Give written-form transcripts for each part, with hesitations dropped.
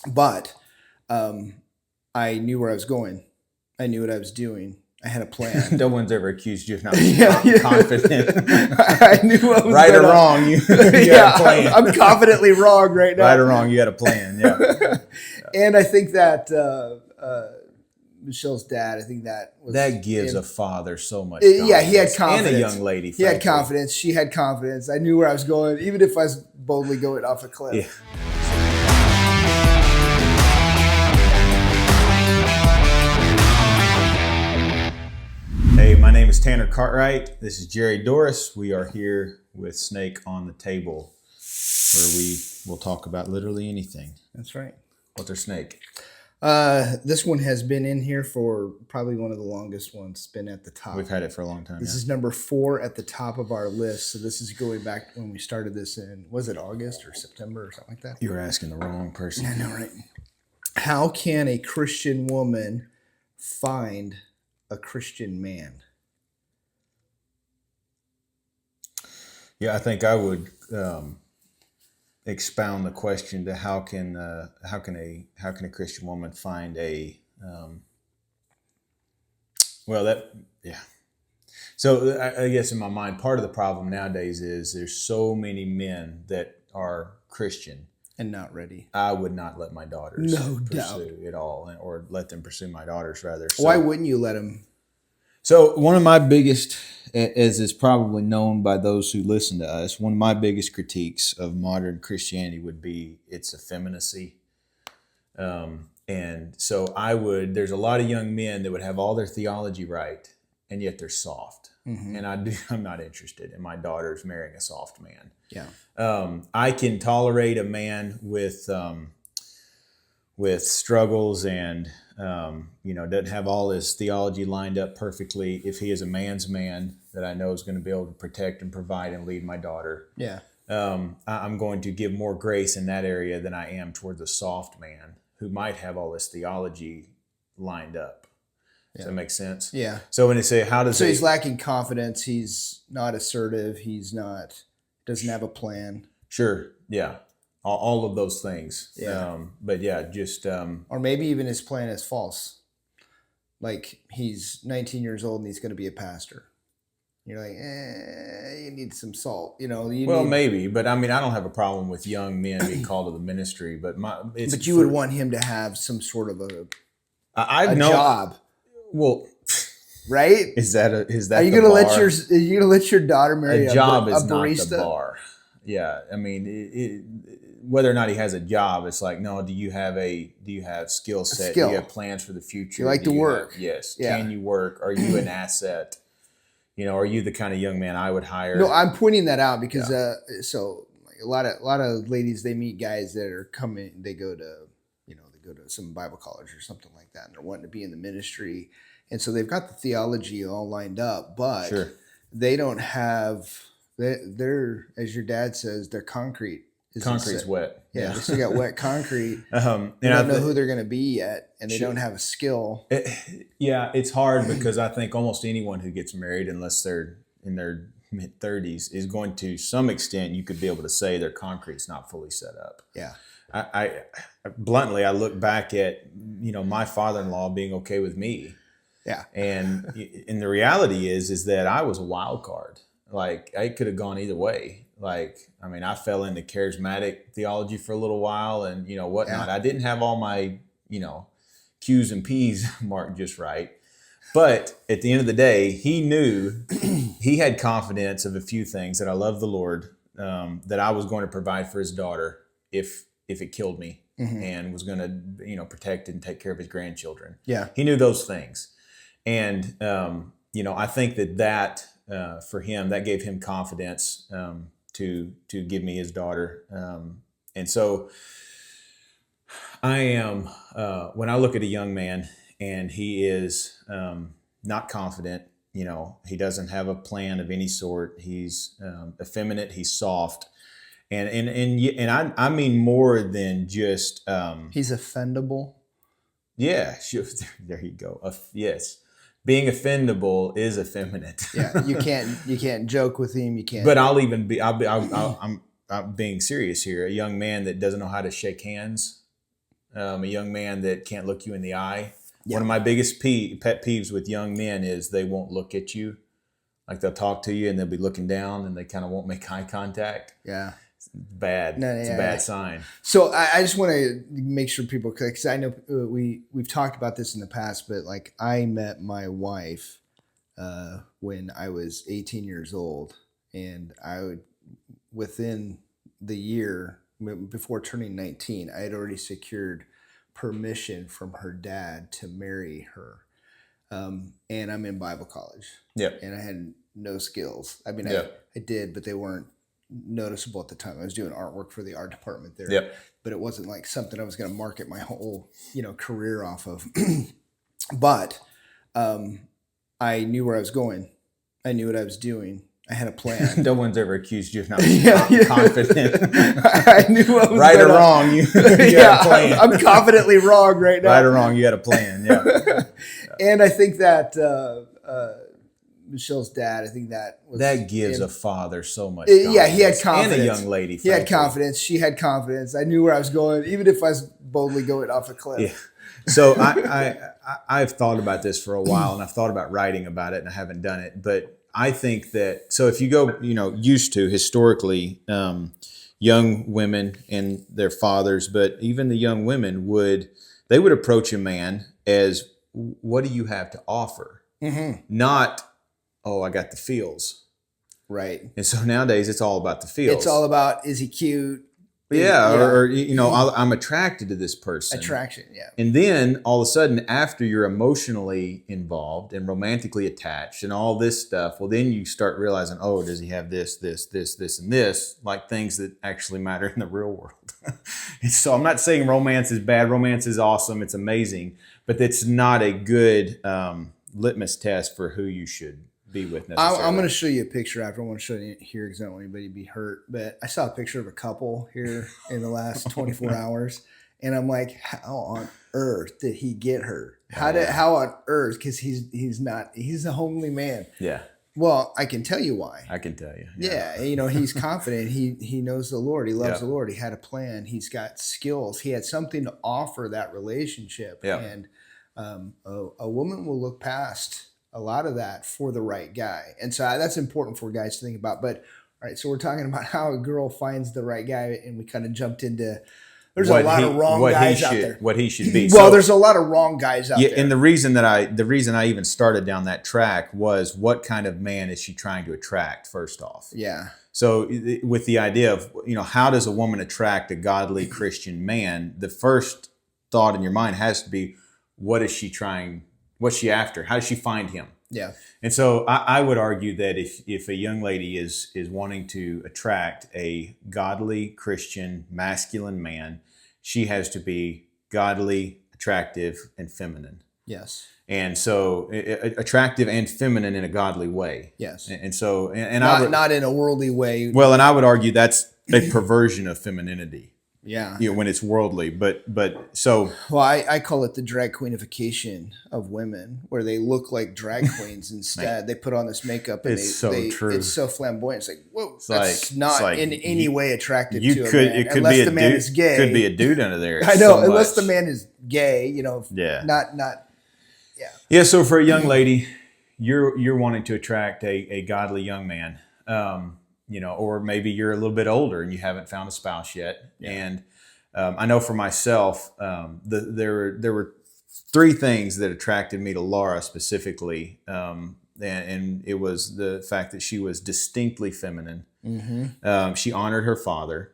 But I knew where I was going. I knew what I was doing. I had a plan. No one's ever accused you of not being confident. I knew what was right or wrong, you had a plan. I'm confidently wrong right now. Right or wrong, you had a plan. Yeah. And I think that Michelle's dad, I think that gives a father so much. Yeah, he had confidence. And a young lady. He had confidence. She had confidence. I knew where I was going, even if I was boldly going off a cliff. Yeah. Hey, my name is Tanner Cartwright. This is Jerry Dorris. We are here with Snake on the Table, where we will talk about literally anything. That's right. What's our snake? This one has been in here for probably one of the longest ones. It's been at the top. We've had it for a long time. This is number 4 at the top of our list. So this is going back when we started this in, was it August or September or something like that? You were asking the wrong person. I know, right? How can a Christian woman find a Christian man? Yeah, I think I would expound the question to how can a Christian woman find a So I guess in my mind, part of the problem nowadays is there's so many men that are Christian and not ready. I would not let my daughters pursue it all, or let them pursue my daughters rather. So, why wouldn't you let them? So one of my biggest, as is probably known by those who listen to us, one of my biggest critiques of modern Christianity would be its effeminacy. And so there's a lot of young men that would have all their theology right, and yet they're soft. Mm-hmm. And I'm not interested in my daughters marrying a soft man. Yeah. I can tolerate a man with struggles and, doesn't have all his theology lined up perfectly if he is a man's man that I know is going to be able to protect and provide and lead my daughter. Yeah. I'm going to give more grace in that area than I am towards a soft man who might have all his theology lined up. Does that make sense? Yeah. So when they say, he's lacking confidence, he's not assertive, doesn't have a plan. Sure. Yeah. All of those things. Yeah. But yeah, just... or maybe even his plan is false. Like he's 19 years old and he's going to be a pastor. You're like, you need some salt. Maybe. But I mean, I don't have a problem with young men being called to the ministry. But you would want him to have some sort of a job. Well... Right? Is that Are you gonna let your daughter marry a job? Is barista? Not the bar. Yeah, I mean, whether or not he has a job, it's like, no. Do you have skill set? Do you have plans for the future? You like to work? Yes. Yeah. Can you work? Are you an asset? Are you the kind of young man I would hire? No, I'm pointing that out because so a lot of ladies, they meet guys that are coming. They go to some Bible college or something like that, and they're wanting to be in the ministry. And so they've got the theology all lined up, but they don't have, they're, as your dad says, their concrete. Concrete's wet. Yeah, they still got wet concrete. They don't know who they're going to be yet, and they don't have a skill. It's hard because I think almost anyone who gets married, unless they're in their mid-30s, is going to some extent, you could be able to say their concrete's not fully set up. Yeah. I bluntly, I look back at, my father-in-law being okay with me. Yeah. And the reality is that I was a wild card. Like, I could have gone either way. Like, I mean, I fell into charismatic theology for a little while and, whatnot. Yeah. I didn't have all my, Q's and P's marked just right. But at the end of the day, he knew he had confidence of a few things, that I love the Lord, that I was going to provide for his daughter if it killed me, mm-hmm. and was going to, protect and take care of his grandchildren. Yeah. He knew those things. And, I think that for him, that gave him confidence to give me his daughter. And so I am, when I look at a young man and he is not confident, he doesn't have a plan of any sort. He's effeminate, he's soft. And I mean more than just... he's offendable. Yeah, there you go. Yes. Being offendable is effeminate. Yeah, you can't joke with him. You can't. But I'm being serious here. A young man that doesn't know how to shake hands, a young man that can't look you in the eye. Yeah. One of my biggest pet peeves with young men is they won't look at you. Like they'll talk to you and they'll be looking down and they kind of won't make eye contact. Yeah. It's bad. It's a bad sign. So I just want to make sure people, because I know we've talked about this in the past, but like I met my wife when I was 18 years old, and within the year before turning 19, I had already secured permission from her dad to marry her. And I'm in Bible college. Yep. And I had no skills. I mean, Yep. I did, but they weren't noticeable at the time. I was doing artwork for the art department there. Yep. But it wasn't like something I was going to market my whole, career off of. But I knew where I was going. I knew what I was doing. I had a plan. No one's ever accused you of not being confident. I knew what was right or wrong, you had a plan. I'm confidently wrong right now. Right or wrong, you had a plan. Yeah. And I think that Michelle's dad, I think that gives a father so much confidence. Yeah, he had confidence. And a young lady. He had confidence. She had confidence. I knew where I was going, even if I was boldly going off a cliff. Yeah. So I've thought about this for a while, and I've thought about writing about it, and I haven't done it. But I think that, so if you go, used to historically, young women and their fathers, but even the young women would approach a man as, what do you have to offer? Mm-hmm. Not, oh, I got the feels. Right. And so nowadays it's all about the feels. It's all about, is he cute? Or I'm attracted to this person. Attraction, yeah. And then all of a sudden, after you're emotionally involved and romantically attached and all this stuff, well, then you start realizing, oh, does he have this, and this, like things that actually matter in the real world. And so I'm not saying romance is bad. Romance is awesome. It's amazing. But it's not a good litmus test for who you should be with necessarily. I'm going to show you a picture after. I want to show you here because I don't want anybody to be hurt. But I saw a picture of a couple here in the last 24 hours. And I'm like, how on earth did he get her? How on earth? Because he's a homely man. Yeah. Well, I can tell you why. I can tell you. Yeah. He's confident. He knows the Lord. He loves the Lord. He had a plan. He's got skills. He had something to offer that relationship. Yeah. And a woman will look past a lot of that for the right guy. And so that's important for guys to think about. But all right, so we're talking about how a girl finds the right guy, and we kind of jumped into, there's a lot of wrong guys out there. What he should be. Well, there's a lot of wrong guys out there. And the reason I even started down that track was, what kind of man is she trying to attract, first off? Yeah. So with the idea of, how does a woman attract a godly Christian man? The first thought in your mind has to be, what's she after? How does she find him? Yeah. And so I would argue that if a young lady is wanting to attract a godly Christian masculine man, she has to be godly, attractive, and feminine. Yes. And so attractive and feminine in a godly way. Yes. And so not in a worldly way. Well, and I would argue that's a perversion of femininity. Yeah. When it's worldly, but so. Well, I call it the drag queenification of women, where they look like drag queens instead. They put on this makeup and it's so true. It's so flamboyant. It's like, whoa, it's not in any way attractive to a man. It could unless be the man is gay. Could be a dude under there. I know, unless the man is gay, Yeah. Not. Yeah. Yeah. So for a young lady, you're wanting to attract a godly young man. Or maybe you're a little bit older and you haven't found a spouse yet. Yeah. And I know for myself, there were three things that attracted me to Laura specifically. And it was the fact that she was distinctly feminine. Mm-hmm. She honored her father,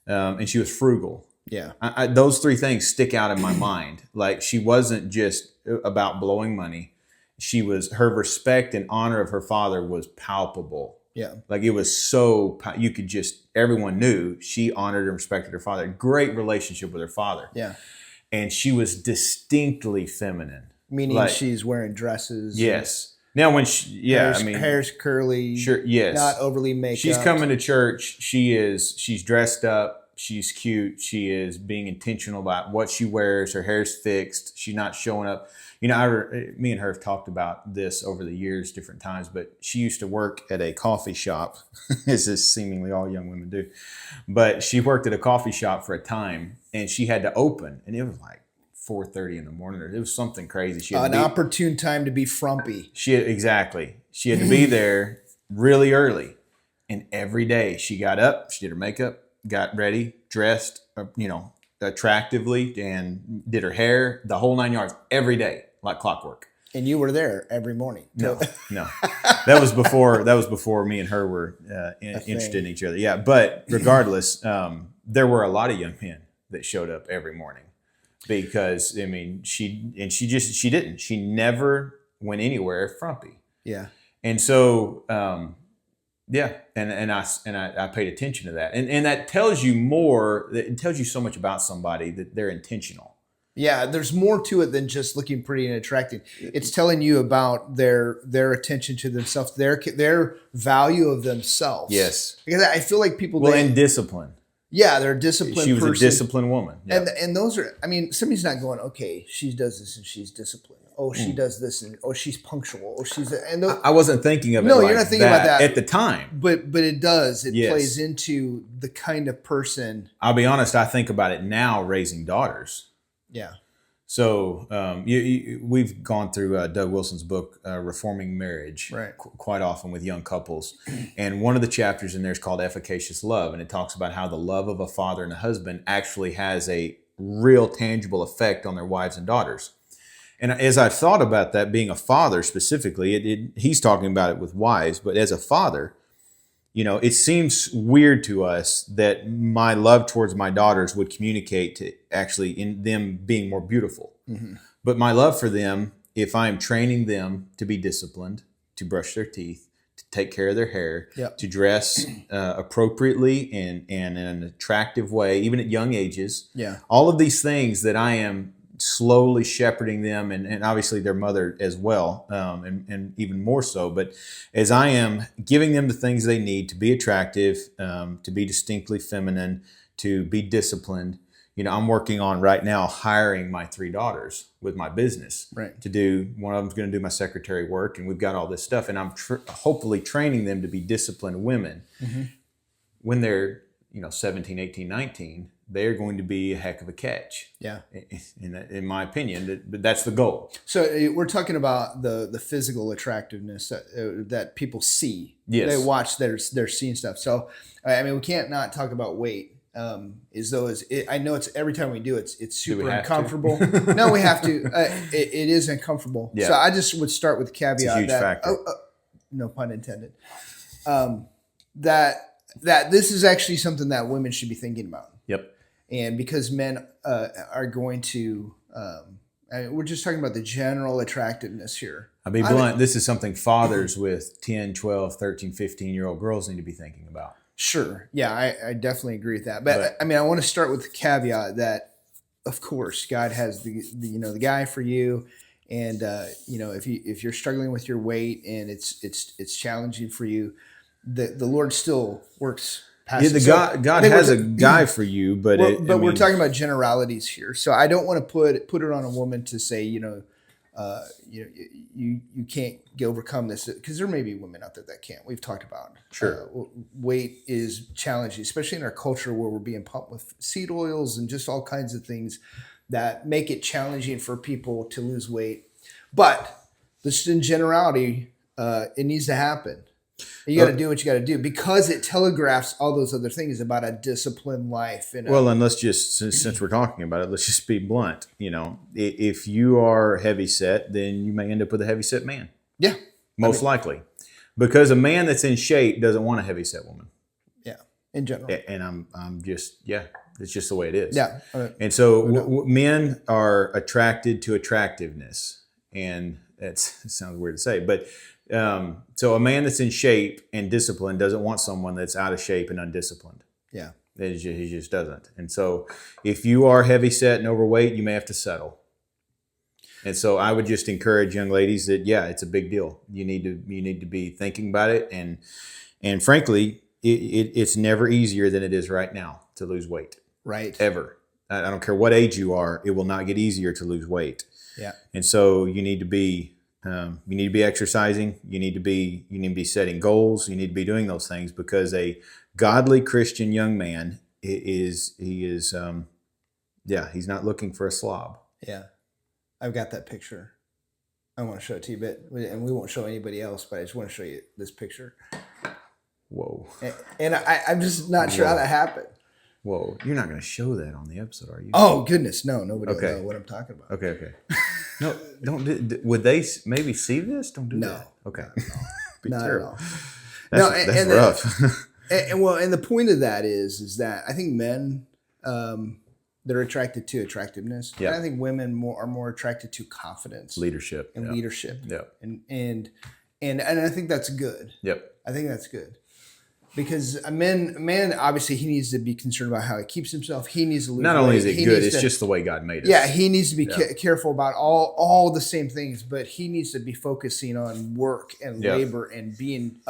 and she was frugal. Yeah. Those three things stick out in my mind. Like, she wasn't just about blowing money. Her respect and honor of her father was palpable. Yeah. Like, it was so, everyone knew she honored and respected her father. Great relationship with her father. Yeah. And she was distinctly feminine. Meaning she's wearing dresses. Yes. Now hair's curly. Sure. Yes. Not overly makeup. She's coming to church. She's dressed up. she's cute. She is being intentional about what she wears. Her hair's fixed. She's not showing up. Me and her have talked about this over the years, different times, but she used to work at a coffee shop, as is seemingly all young women do. But she worked at a coffee shop for a time, and she had to open, and it was like 4:30 in the morning. It was something crazy. She had an opportune time to be frumpy. Exactly. She had to be there really early. And every day she got up, she did her makeup, got ready, dressed, attractively, and did her hair, the whole 9 yards, every day, like clockwork. And you were there every morning. No. That was before me and her were interested in each other. Yeah, but regardless, there were a lot of young men that showed up every morning because she didn't. She never went anywhere frumpy. Yeah. And so I paid attention to that. And that tells you more. It tells you so much about somebody that they're intentional. Yeah, there's more to it than just looking pretty and attractive. It's telling you about their attention to themselves, their value of themselves. Yes. Because I feel like people... and discipline. Yeah, they're a disciplined She was person. a disciplined woman. Yeah. And those are... somebody's not going, okay, she does this and she's disciplined. Oh, she does this and she's punctual. Oh, she's... I wasn't thinking of it you're not thinking about that at the time. But it does. It plays into the kind of person... I'll be honest, I think about it now raising daughters. Yeah. So we've gone through Doug Wilson's book, Reforming Marriage, right, quite often with young couples. And one of the chapters in there is called Efficacious Love. And it talks about how the love of a father and a husband actually has a real tangible effect on their wives and daughters. And as I've thought about that, being a father specifically, he's talking about it with wives, but as a father, it seems weird to us that my love towards my daughters would communicate to actually in them being more beautiful. Mm-hmm. But my love for them, if I'm training them to be disciplined, to brush their teeth, to take care of their hair, to dress appropriately and in an attractive way, even at young ages, all of these things that I am slowly shepherding them and obviously their mother as well, and even more so. But as I am giving them the things they need to be attractive, to be distinctly feminine, to be disciplined, I'm working on right now hiring my 3 daughters with my business to do. One of them's going to do my secretary work, and we've got all this stuff. And I'm hopefully training them to be disciplined women. Mm-hmm. When they're 17, 18, 19, they're going to be a heck of a catch. Yeah. In my opinion, but that's the goal. So we're talking about the physical attractiveness that people see. Yes. They watch, they're seeing stuff. So, we can't not talk about weight. I know it's every time we do it's super uncomfortable. No, we have to. It is uncomfortable. Yeah. So I just would start with the caveat it's a huge factor. No pun intended. That this is actually something that women should be thinking about. Yep. And because men are going to, we're just talking about the general attractiveness here. I'll be blunt. This is something fathers with 10, 12, 13, 15-year-old girls need to be thinking about. Sure. Yeah, I definitely agree with that. But I want to start with the caveat that, of course, God has the guy for you. And, if you're struggling with your weight and it's challenging for you, the Lord still works. God has a guy for you, but we're talking about generalities here. So I don't want to put it on a woman to say, you can't overcome this, because there may be women out there that can't. We've talked about weight is challenging, especially in our culture where we're being pumped with seed oils and just all kinds of things that make it challenging for people to lose weight. But just in generality, it needs to happen. You got to do what you got to do, because it telegraphs all those other things about a disciplined life. And let's just, since we're talking about it, let's just be blunt. If you are heavy set, then you may end up with a heavy set man. Yeah. Most likely. Because a man that's in shape doesn't want a heavy set woman. Yeah. In general. And I'm just, it's just the way it is. Yeah. And so men are attracted to attractiveness. And it sounds weird to say, but so a man that's in shape and disciplined doesn't want someone that's out of shape and undisciplined. Yeah. He just doesn't. And so if you are heavy set and overweight, you may have to settle. And so I would just encourage young ladies that, it's a big deal. You need to be thinking about it. And frankly, it's never easier than it is right now to lose weight. Right. Ever. I don't care what age you are. It will not get easier to lose weight. Yeah. And so you need to be exercising. You need to be setting goals. You need to be doing those things, because a godly Christian young man he's not looking for a slob. Yeah. I've got that picture. I want to show it to you, and we won't show anybody else, but I just want to show you this picture. Whoa. And I'm just not sure how that happened. Whoa. You're not going to show that on the episode, are you? Oh, goodness. No, nobody will know what I'm talking about. Okay. No, don't. Would they maybe see this? Don't do that. Okay. Be Not terrible. at all. That's rough. And the point of that is that I think men, they're attracted to attractiveness. Yeah. And I think women are more attracted to confidence, Leadership. leadership. Yeah. And I think that's good. Yep. I think that's good. Because a man, obviously, he needs to be concerned about how he keeps himself. He needs to lose Not only weight. is it good, it's just the way God made us. Yeah, he needs to be careful about all the same things, but he needs to be focusing on work and labor and being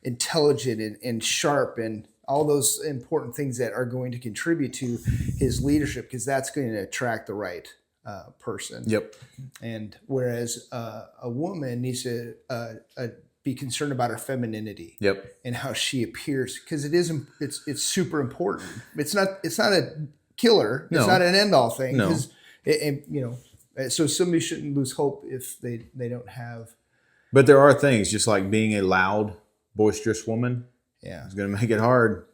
intelligent and sharp and all those important things that are going to contribute to his leadership, because that's going to attract the right person. Yep. And whereas a woman needs to be concerned about her femininity. Yep. And how she appears, because it's super important. It's not a killer. It's not an end all thing. No. So somebody shouldn't lose hope if they don't have. But there are things, just like being a loud, boisterous woman. Yeah. It's going to make it hard.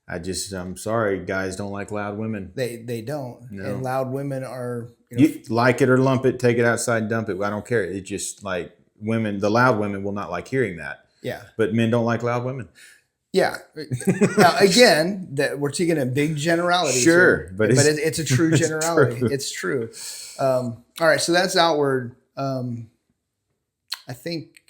I'm sorry, guys don't like loud women. They don't. No. And loud women are. You like it or lump it, take it outside and dump it. I don't care. It's just like the loud women will not like hearing that. Yeah. But men don't like loud women. Yeah. Now, again, that we're taking a big generality. Sure. But it's a true generality. It's true. All right. So that's outward. I think,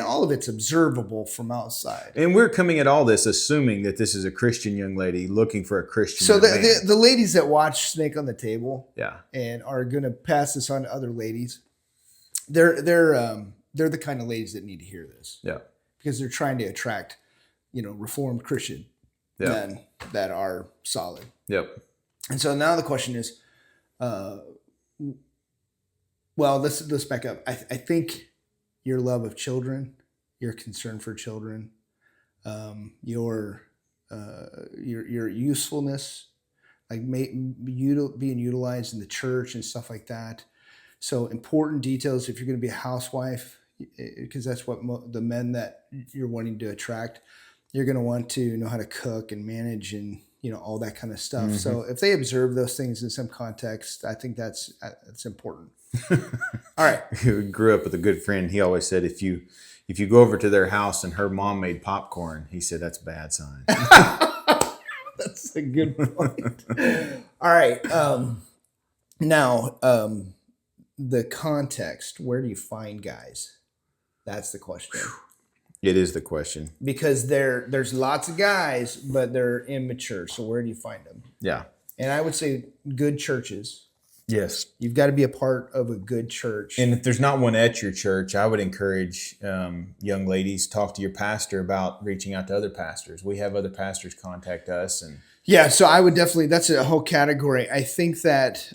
all of it's observable from outside. And we're coming at all this assuming that this is a Christian young lady looking for a Christian So young man. the ladies that watch Snake on the Table, yeah, and are going to pass this on to other ladies, they're the kind of ladies that need to hear this. Yeah, because they're trying to attract, Reformed Christian men that are solid. Yep. And so now the question is, let's back up. I think your love of children, your concern for children, your usefulness, like being utilized in the church and stuff like that. So important details if you're going to be a housewife, because that's what the men that you're wanting to attract, you're going to want to know how to cook and manage and all that kind of stuff. Mm-hmm. So if they observe those things in some context, I think that's important. All right. We grew up with a good friend. He always said, if you go over to their house and her mom made popcorn, he said, that's a bad sign. That's a good point. All right. Now, the context, where do you find guys? That's the question. It is the question. Because there's lots of guys, but they're immature. So where do you find them? Yeah. And I would say good churches. Yes. You've got to be a part of a good church. And if there's not one at your church, I would encourage young ladies, talk to your pastor about reaching out to other pastors. We have other pastors contact us. Yeah, so I would definitely, that's a whole category. I think that,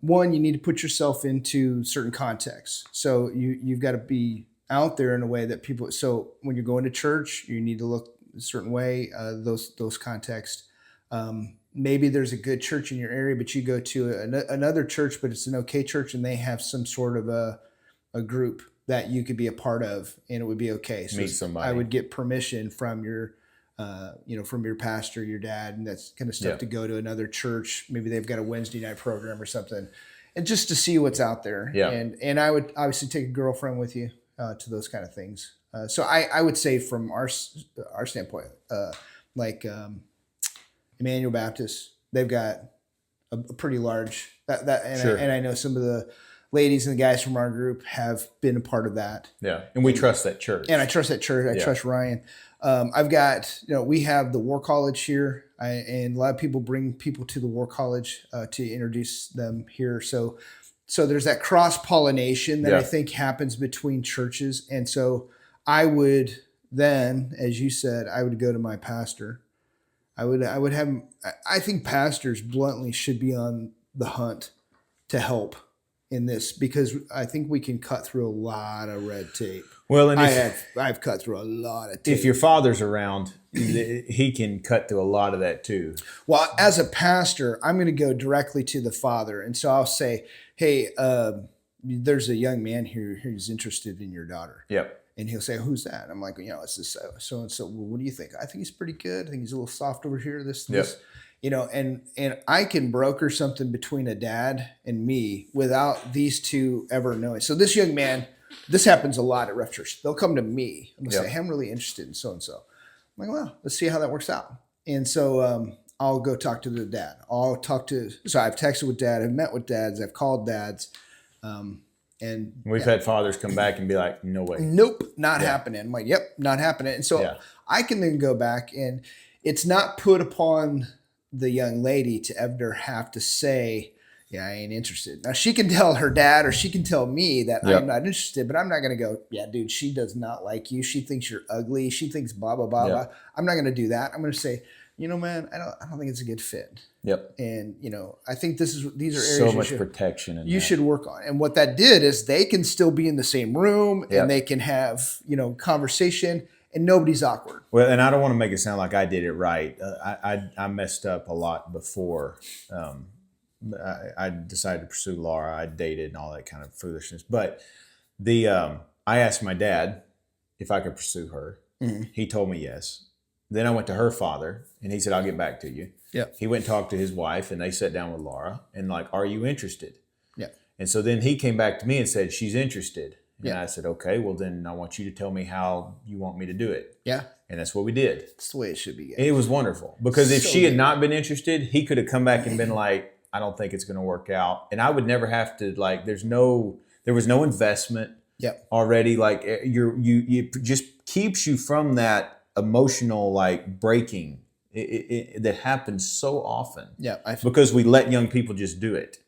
one, you need to put yourself into certain contexts. So you've got to be out there in a way that people, so when you're going to church, you need to look a certain way, those contexts. Maybe there's a good church in your area, but you go to another church, but it's an okay church and they have some sort of a group that you could be a part of and it would be okay. So meet somebody. I would get permission from your from your pastor, your dad, and that kind of stuff to go to another church. Maybe they've got a Wednesday night program or something, and just to see what's out there. Yeah. And I would obviously take a girlfriend with you to those kind of things. So I would say from our standpoint, Emmanuel Baptist, they've got a pretty large and I know some of the ladies and the guys from our group have been a part of that. Yeah, and we trust that church. And I trust that church. I trust Ryan. I've got, we have the War College here, and a lot of people bring people to the War College to introduce them here. So there's that cross-pollination that I think happens between churches. And so I would then, as you said, I would go to my pastor. I would have. I think pastors bluntly should be on the hunt to help in this, because I think we can cut through a lot of red tape. Well, and I've cut through a lot of tape. If your father's around, he can cut through a lot of that too. Well, as a pastor, I'm going to go directly to the father, and so I'll say, "Hey, there's a young man here who's interested in your daughter." Yep. And he'll say, "Who's that?" I'm like, "It's this so and so. Well, what do you think?" "I think he's pretty good. I think he's a little soft over here. This." And I can broker something between a dad and me without these two ever knowing. So this young man, this happens a lot at Ref Church. They'll come to me and they'll say, "Hey, I'm really interested in so and so." I'm like, "Well, let's see how that works out." And so I'll go talk to the dad. So I've texted with dad, I've met with dads, I've called dads. And we've had fathers come back and be like, "No way. Nope, not happening." I'm like, "Yep, not happening." And so I can then go back, and it's not put upon the young lady to ever have to say, "Yeah, I ain't interested." Now she can tell her dad, or she can tell me that I'm not interested, but I'm not going to go, "Yeah, dude, she does not like you. She thinks you're ugly. She thinks blah, blah, blah, blah." I'm not going to do that. I'm going to say, "Man, I don't think it's a good fit." Yep. And I think these are areas so much protection you should work on. And what that did is they can still be in the same room and they can have conversation, and nobody's awkward. Well, and I don't want to make it sound like I did it right. I messed up a lot before I decided to pursue Laura. I dated and all that kind of foolishness. But I asked my dad if I could pursue her. Mm-hmm. He told me yes. Then I went to her father, and he said, "I'll get back to you." Yeah. He went and talked to his wife, and they sat down with Laura and like, "Are you interested?" Yeah. And so then he came back to me and said, "She's interested." And I said, "Okay, well then I want you to tell me how you want me to do it." Yeah. And that's what we did. It's the way it should be. And it was wonderful, because if she had not been interested, he could have come back and been like, "I don't think it's going to work out." And I would never have to, like, there was no investment already. Like you just keeps you from that emotional like breaking that happens so often. Because we let young people just do it.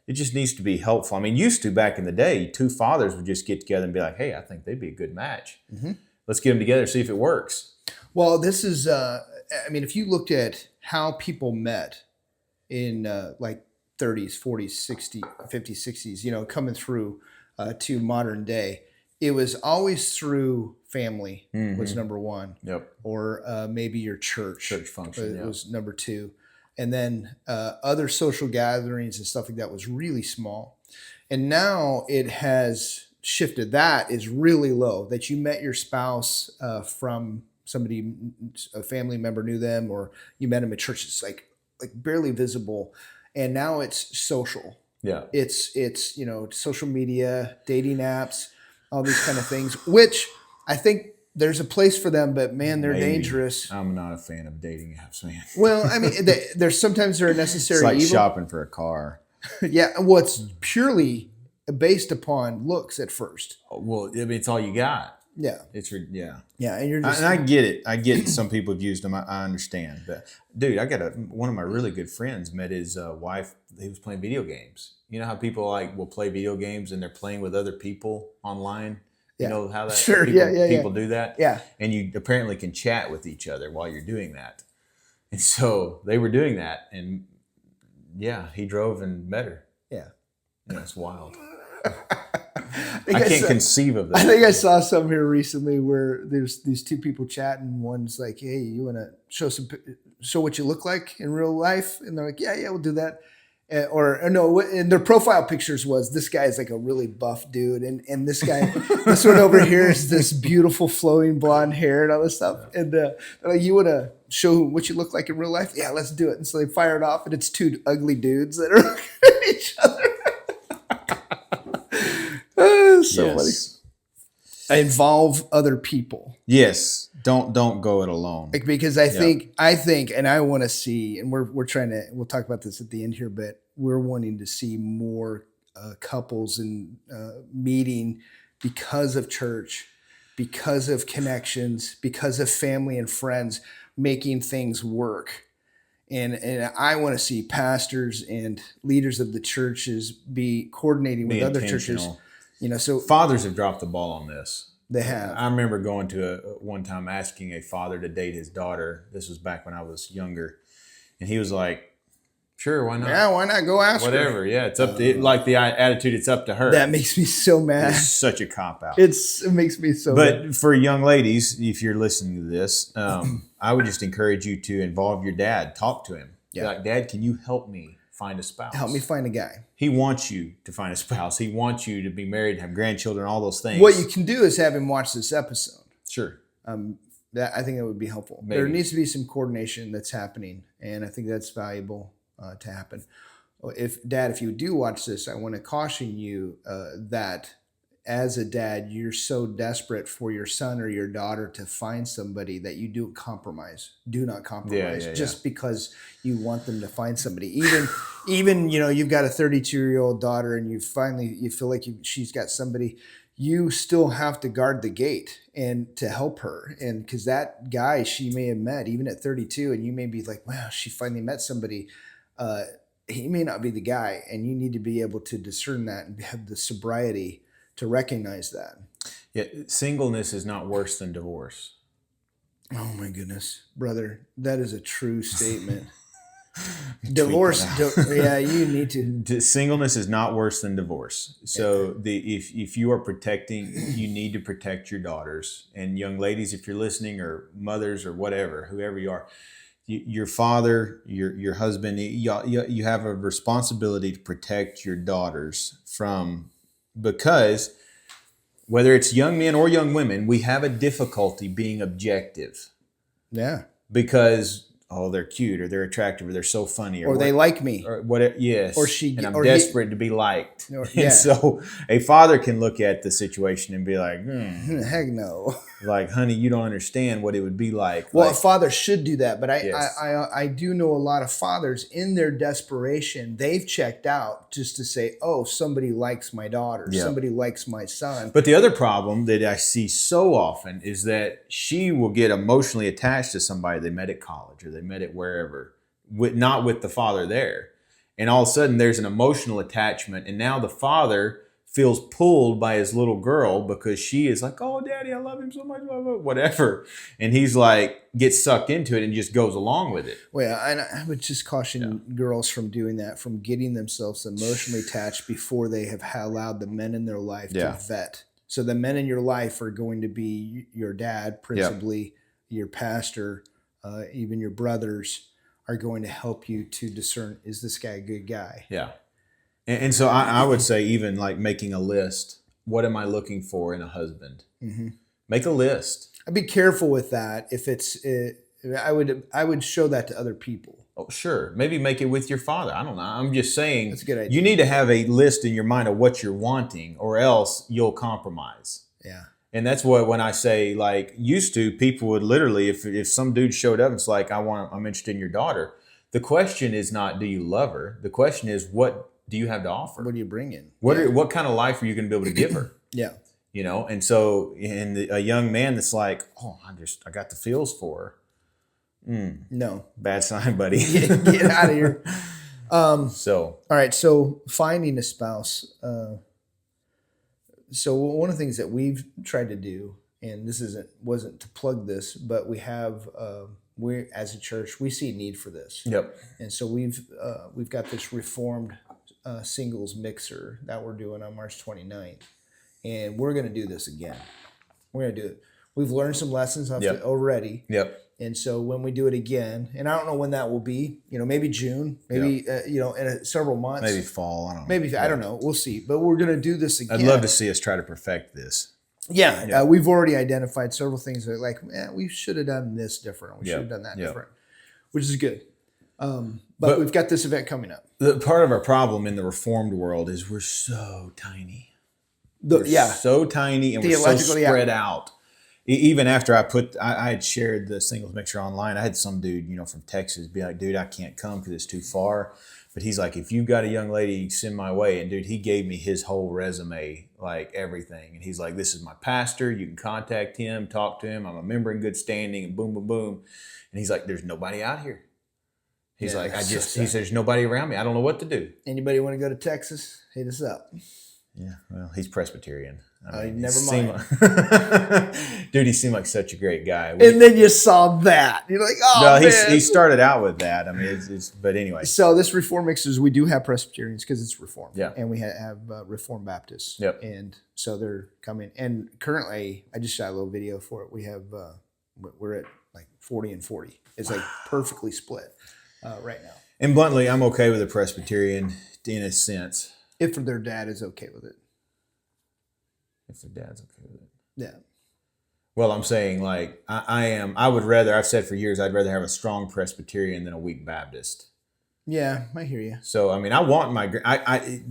It just needs to be helpful. I mean, used to back in the day, two fathers would just get together and be like, "Hey, I think they'd be a good match. Mm-hmm. Let's get them together, see if it works." Well, this is, if you looked at how people met in like 30s, 40s, 60s, 50s, 60s, coming through to modern day, it was always through family was number one. Yep. Or maybe your church function was number two. And then other social gatherings and stuff like that was really small. And now it has shifted. That is really low, that you met your spouse from somebody, a family member knew them, or you met them at church. It's like barely visible. And now it's social. Yeah. It's social media, dating apps, all these kind of things, which I think there's a place for them, but man, they're dangerous. I'm not a fan of dating apps, man. Well, I mean, there's sometimes they're a necessary It's like evil. shopping for a car. Yeah, well, it's purely based upon looks at first. Well, I mean, it's all you got. Yeah. Yeah, and you're just... and I get it. I get some people have used them. I understand. But, dude, I got one of my really good friends met his wife. He was playing video games. You know how people will play video games and they're playing with other people online? You know how that people do that? Yeah. And you apparently can chat with each other while you're doing that. And so they were doing that. And, he drove and met her. Yeah. It's wild. I can't conceive of that. I think I saw some here recently where there's these two people chatting. One's like, "Hey, you want to show what you look like in real life?" And they're like, "Yeah, we'll do that." Or no, and their profile pictures was, this guy is like a really buff dude, and this guy, this one over here is this beautiful flowing blonde hair and all this stuff. And they're like, "You want to show what you look like in real life?" "Yeah, let's do it." And so they fire it off, and it's two ugly dudes that are looking at each other. So funny. Involve other people. Yes. Don't go it alone. Because I think, and I want to see, and we're trying to, we'll talk about this at the end here, but we're wanting to see more couples and meeting because of church, because of connections, because of family and friends, making things work. And I want to see pastors and leaders of the churches be coordinating with other churches. So fathers have dropped the ball on this. They have. I remember going to one time asking a father to date his daughter. This was back when I was younger. And he was like, sure, why not? Yeah, why not go ask Whatever. her? Yeah, it's up to like the attitude. It's up to her. That makes me so mad. It's such a cop out. It makes me so mad. But for young ladies, if you're listening to this, I would just encourage you to involve your dad. Talk to him. Yeah. Be like, Dad, can you help me find a spouse? Help me find a guy. He wants you to find a spouse. He wants you to be married, have grandchildren, all those things. What you can do is have him watch this episode. Sure. That I think that would be helpful. Maybe. There needs to be some coordination that's happening, and I think that's valuable to happen. If you do watch this, I want to caution you that as a dad, you're so desperate for your son or your daughter to find somebody that you do compromise. Do not compromise just because you want them to find somebody. Even you've got a 32-year-old daughter and you feel like she's got somebody. You still have to guard the gate and to help her. And because that guy she may have met even at 32, and you may be like, wow, she finally met somebody. He may not be the guy, and you need to be able to discern that and have the sobriety to recognize that. Yeah, singleness is not worse than divorce. Oh my goodness, brother, that is a true statement. Divorce, you need to. Singleness is not worse than divorce. So if you are protecting, you need to protect your daughters and young ladies. If you're listening, or mothers, or whatever, whoever you are, your father, your husband, you have a responsibility to protect your daughters from. Because whether it's young men or young women, we have a difficulty being objective. Yeah. Because, they're cute, or they're attractive, or they're so funny, or they like me, or whatever. Yes. Or she, and I'm or desperate to be liked. And so a father can look at the situation and be like, heck no. Like, honey, you don't understand what it would be like. Well, a father should do that, but I do know a lot of fathers in their desperation, they've checked out just to say, oh, somebody likes my daughter, somebody likes my son. But the other problem that I see so often is that she will get emotionally attached to somebody they met at college or they met it wherever, not with the father there. And all of a sudden there's an emotional attachment. And now the father feels pulled by his little girl because she is like, oh, daddy, I love him so much, whatever. And he's like, gets sucked into it and just goes along with it. Well, and I would just caution girls from doing that, from getting themselves emotionally attached before they have allowed the men in their life to vet. So the men in your life are going to be your dad, principally, your pastor, even your brothers are going to help you to discern, is this guy a good guy? Yeah. And so I would say, even like making a list, what am I looking for in a husband? Mm-hmm. Make a list. I'd be careful with that. If it's, I would show that to other people. Oh, sure. Maybe make it with your father. I don't know. I'm just saying, that's a good idea. You need to have a list in your mind of what you're wanting, or else you'll compromise. Yeah. And that's what, when I say, like, used to, people would literally, if some dude showed up, it's like, I'm interested in your daughter. The question is not, do you love her? The question is, what do you have to offer? What do you bring in? What kind of life are you going to be able to give her? Yeah. And so a young man that's like, I got the feels for her. No. Bad sign, buddy. Get out of here. All right. So finding a spouse. So one of the things that we've tried to do, and this wasn't to plug this, but we have, we as a church, we see a need for this. Yep. And so we've got this reformed singles mixer that we're doing on March 29th. And we're going to do this again. We're going to do it. We've learned some lessons already. Yep. And so when we do it again, and I don't know when that will be, maybe June, maybe, in several months. Maybe fall. I don't know. Maybe, I don't know. We'll see. But we're going to do this again. I'd love to see us try to perfect this. Yeah. We've already identified several things that we should have done this different. We should have done that different, which is good. But we've got this event coming up. The part of our problem in the Reformed world is we're so tiny. So tiny, and we're so spread out. Even after I had shared the singles mixture online, I had some dude, from Texas be like, dude, I can't come because it's too far. But he's like, if you've got a young lady, send my way. And dude, he gave me his whole resume, like everything. And he's like, this is my pastor. You can contact him, talk to him. I'm a member in good standing, and boom, boom, boom. And he's like, there's nobody out here. He's like, he says, there's nobody around me. I don't know what to do. Anybody want to go to Texas? Hit us up. Yeah, well, he's Presbyterian. Never mind. Dude, he seemed like such a great guy. And then you saw that. You're like, oh, man. He started out with that. I mean, but anyway. So this Reform Mixers, we do have Presbyterians because it's Reformed. Yeah. And we have Reformed Baptists. Yep. And so they're coming. And currently, I just shot a little video for it. We have, we're at like 40 and 40. It's like perfectly split right now. And bluntly, I'm okay with a Presbyterian in a sense. If their dad is okay with it. If their dad's okay with it. Yeah. Well, I'm saying like I've said for years, I'd rather have a strong Presbyterian than a weak Baptist. Yeah, I hear you. So, I mean, I want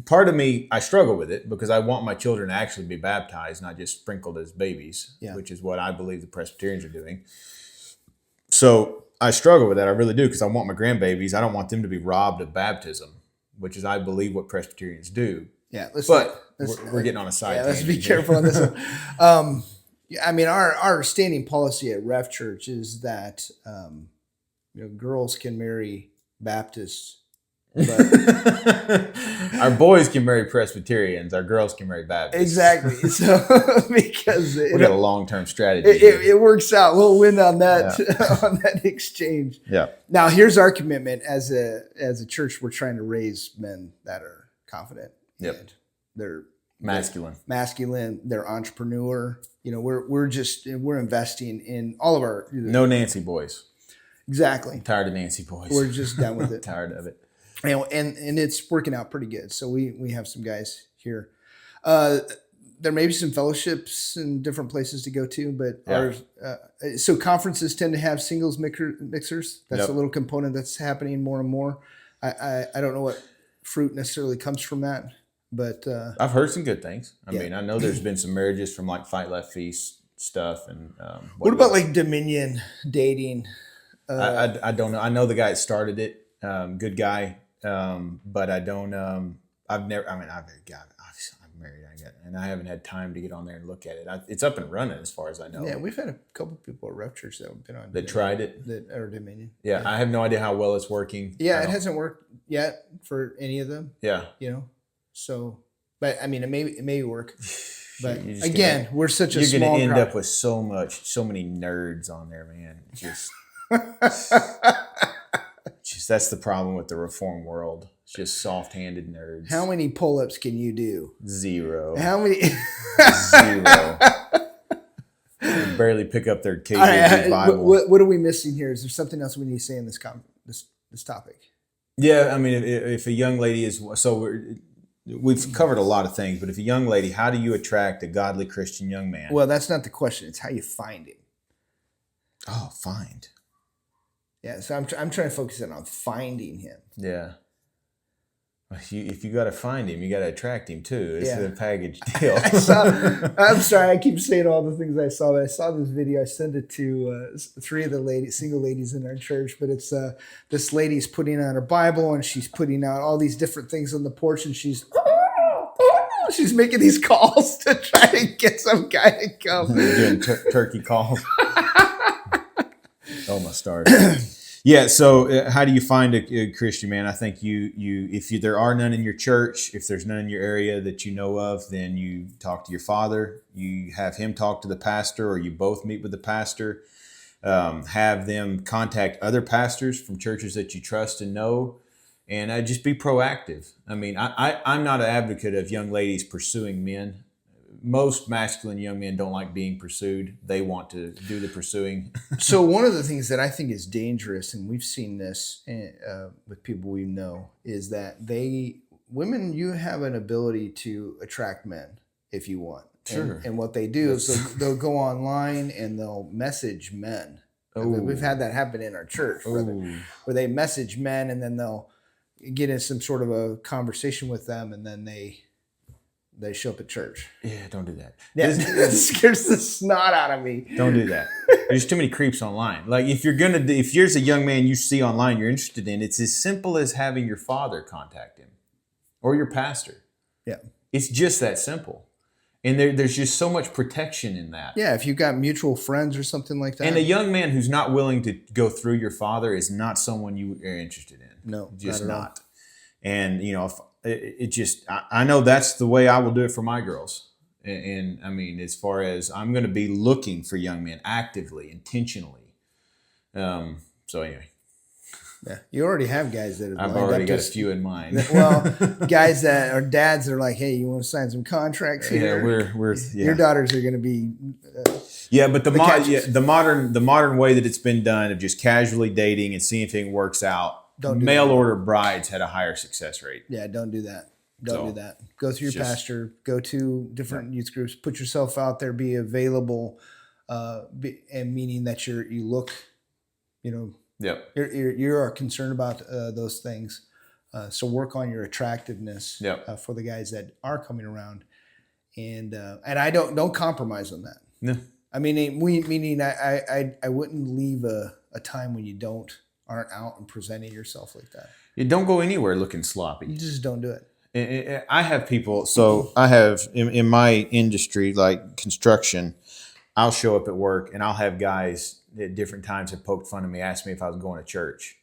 part of me, I struggle with it because I want my children to actually be baptized, not just sprinkled as babies, which is what I believe the Presbyterians are doing. So I struggle with that. I really do because I want my grandbabies. I don't want them to be robbed of baptism, which is, I believe, what Presbyterians do. Yeah, we're getting on a side. Yeah, let's be careful on this one. I mean, our standing policy at Ref Church is that girls can marry Baptists, but our boys can marry Presbyterians. Our girls can marry Baptists. Exactly. So because we got a long-term strategy. It works out. We'll win on that on that exchange. Yeah. Now here's our commitment as a church. We're trying to raise men that are confident. Yep. They're masculine. They're entrepreneur. We're investing in all of our. No Nancy boys. Exactly. I'm tired of Nancy boys. We're just done with it. Tired of it. And it's working out pretty good. So we have some guys here. There may be some fellowships and different places to go to, but so conferences tend to have singles mixers. That's a little component that's happening more and more. I don't know what fruit necessarily comes from that. But I've heard some good things. I mean, I know there's been some marriages from like Fight Left Feast stuff. And what about like Dominion dating? I don't know. I know the guy that started it. Good guy. But I don't. I'm married. And I haven't had time to get on there and look at it. It's up and running as far as I know. Yeah, we've had a couple of people at Ref Church that have been on. That tried it. Or Dominion. Yeah, I have no idea how well it's working. Yeah, it hasn't worked yet for any of them. Yeah. So, but I mean, it may work. But again, we're such a small. You're going to end up with so many nerds on there, man. Just that's the problem with the reform world. It's just soft-handed nerds. How many pull-ups can you do? 0. How many? 0. They barely pick up their KJV Bible. What are we missing here? Is there something else we need to say in this topic? Yeah, I mean, if a young lady is we've covered a lot of things, but if a young lady, how do you attract a godly Christian young man? Well, that's not the question. It's how you find him. Oh, find. Yeah, so I'm trying to focus in on finding him. Yeah. If you got to find him, you got to attract him too. It's a package deal. I'm sorry, I keep saying all the things I saw, but I saw this video. I sent it to 3 of the single ladies in our church, but it's this lady's putting on her Bible and she's putting out all these different things on the porch and she's making these calls to try to get some guy to come. Doing turkey calls. Oh, my stars. Yeah. So how do you find a Christian man? I think if there are none in your church, if there's none in your area that you know of, then you talk to your father, you have him talk to the pastor, or you both meet with the pastor, have them contact other pastors from churches that you trust and know, and just be proactive. I mean, I'm not an advocate of young ladies pursuing men. Most masculine young men don't like being pursued. They want to do the pursuing. So one of the things that I think is dangerous, and we've seen this with people we know, is that women, you have an ability to attract men if you want. Sure. And what they do is they'll go online and they'll message men. Ooh. We've had that happen in our church where they message men and then they'll get in some sort of a conversation with them and then they show up at church. Yeah, don't do that. Yeah, it scares the snot out of me. Don't do that. There's too many creeps online. Like if there's a young man you see online you're interested in, it's as simple as having your father contact him or your pastor. Yeah. It's just that simple. And there's just so much protection in that. Yeah, if you've got mutual friends or something like that. And a young man who's not willing to go through your father is not someone you are interested in. No, just not. And it just, I know that's the way I will do it for my girls. And I mean, as far as I'm going to be looking for young men actively, intentionally. So anyway. Yeah, you already have guys that have I've already got a few in mind. Well, guys that are dads that are like, hey, you want to sign some contracts here? Yeah, we're your daughters are going to be. But the modern way that it's been done of just casually dating and seeing if anything works out. Mail order brides had a higher success rate. Yeah, don't do that. Don't do that. Go through your pastor. Go to different youth groups. Put yourself out there. Be available, and meaning that you look, Yep. You are concerned about those things. So work on your attractiveness for the guys that are coming around, and I don't compromise on that. No. I mean, meaning I wouldn't leave a time when you aren't out and presenting yourself like that. You don't go anywhere looking sloppy. You just don't do it. I have people. So I have in my industry, like construction, I'll show up at work and I'll have guys at different times have poked fun at me, asked me if I was going to church,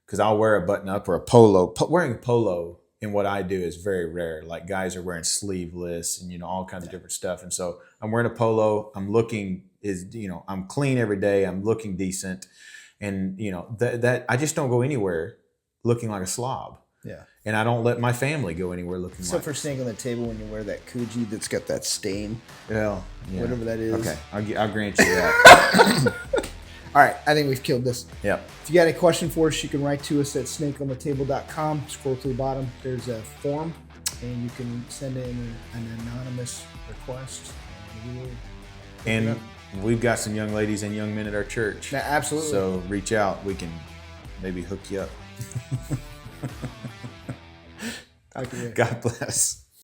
because I'll wear a button up or a polo. Wearing a polo in what I do is very rare. Like guys are wearing sleeveless and all kinds of different stuff. And so I'm wearing a polo. I'm looking I'm clean every day. I'm looking decent, and that I just don't go anywhere looking like a slob. Yeah. And I don't let my family go anywhere looking except for snake on the table when you wear that Coogee that's got that stain. Well, yeah. Whatever that is. Okay, I'll grant you that. All right, I think we've killed this. Yep. If you got a question for us, you can write to us at snakeonthetable.com. Scroll to the bottom. There's a form, and you can send in an anonymous request. And we've got some young ladies and young men at our church. Yeah, absolutely. So reach out. We can maybe hook you up. God bless.